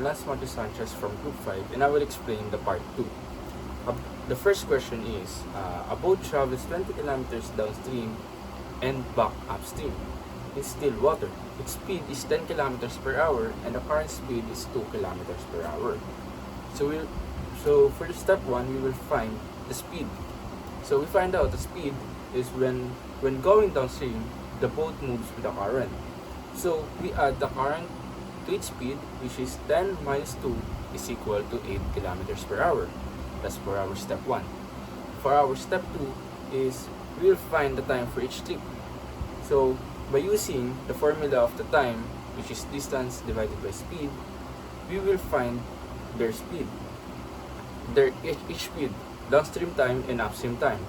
Lance Macho Sanchez from Group 5, and I will explain the part 2. The first question is, a boat travels 20 kilometers downstream and back upstream in still water. Its speed is 10 kilometers per hour and the current speed is 2 kilometers per hour. So for step 1, we will find the speed. So we find out the speed is when going downstream, the boat moves with the current. So we add the current to its speed, which is 10 minus 2 is equal to 8 kilometers per hour. That's for our step 1. For our step 2 is we will find the time for each trip. So by using the formula of the time, which is distance divided by speed, we will find their speed. Each speed, downstream time and upstream time.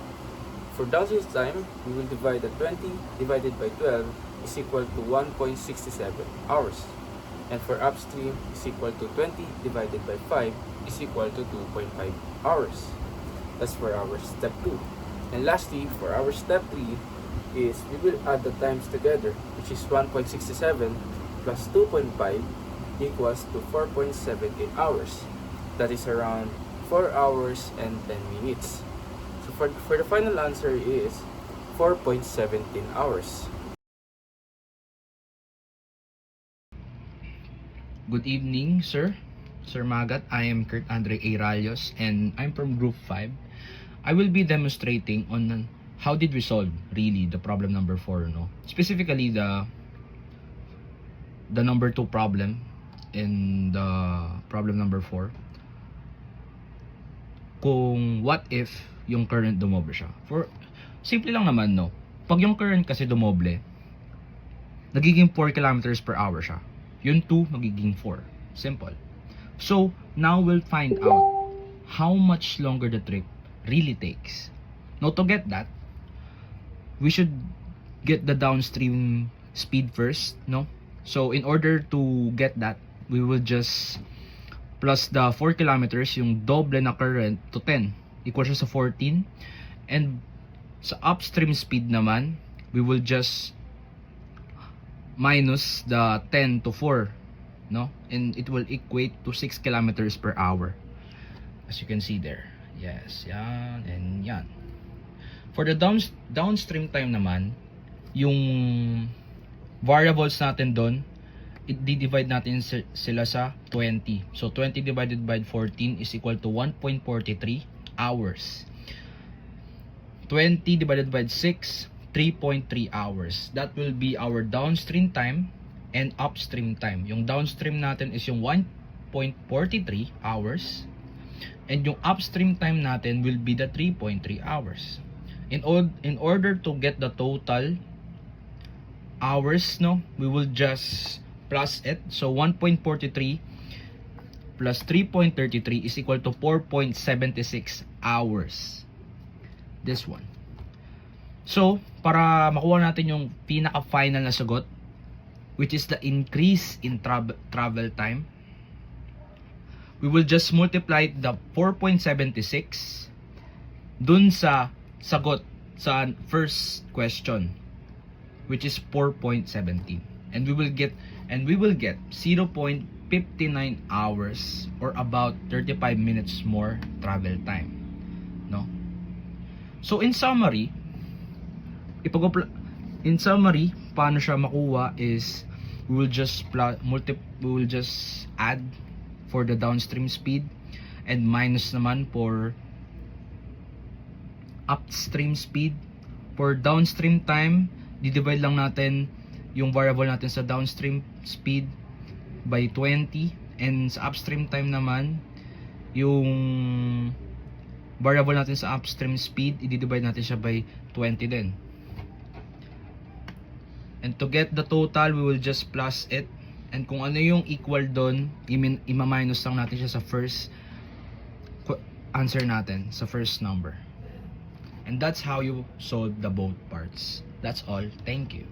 For downstream time, we will divide the 20 divided by 12 is equal to 1.67 hours. And for upstream is equal to 20 divided by 5 is equal to 2.5 hours. That's for our step 2. And lastly, for our step 3 is we will add the times together, which is 1.67 plus 2.5 equals to 4.78 hours. That is around 4 hours and 10 minutes. So for the final answer is 4.17 hours. Good evening, sir. Sir Magat, I am Kurt Andre Ayralios and I'm from Group 5. I will be demonstrating on how did we solve really the problem number 4, no? Specifically the number 2 problem in the problem number 4. Kung what if yung current dumoble siya. For simple lang naman, no. Pag yung current kasi dumoble, nagiging 4 kilometers per hour siya. Yung 2 magiging 4. Simple. So, now we'll find out how much longer the trip really takes. Now, to get that, we should get the downstream speed first, no? So, in order to get that, we will just plus the 4 kilometers, yung doble na current to 10. Equal siya sa 14. And sa upstream speed naman, we will just minus the 10 to 4, no? And it will equate to 6 kilometers per hour. As you can see there. Yes, yan and yan. For the downstream time naman, yung variables natin doon, i-divide natin sila sa 20. So 20 divided by 14 is equal to 1.43 hours. 20 divided by 6, 3.3 hours. That will be our downstream time and upstream time. Yung downstream natin is yung 1.43 hours and yung upstream time natin will be the 3.3 hours. In order to get the total hours, no, we will just plus it. So 1.43 plus 3.33 is equal to 4.76 hours. This one. So, para makuha natin yung pinaka-final na sagot, which is the increase in travel time, we will just multiply the 4.76 dun sa sagot sa first question, which is 4.17. And we will get 0.59 hours or about 35 minutes more travel time, no? So in summary, paano siya makuha is we will just add for the downstream speed and minus naman for upstream speed. For downstream time, di-divide lang natin yung variable natin sa downstream speed by 20, and sa upstream time naman yung variable natin sa upstream speed, i-divide natin siya by 20 din. And to get the total, we will just plus it, and kung ano yung equal doon, ima-minus lang natin siya sa first answer natin, sa first number. And that's how you solve the both parts. That's all. Thank you.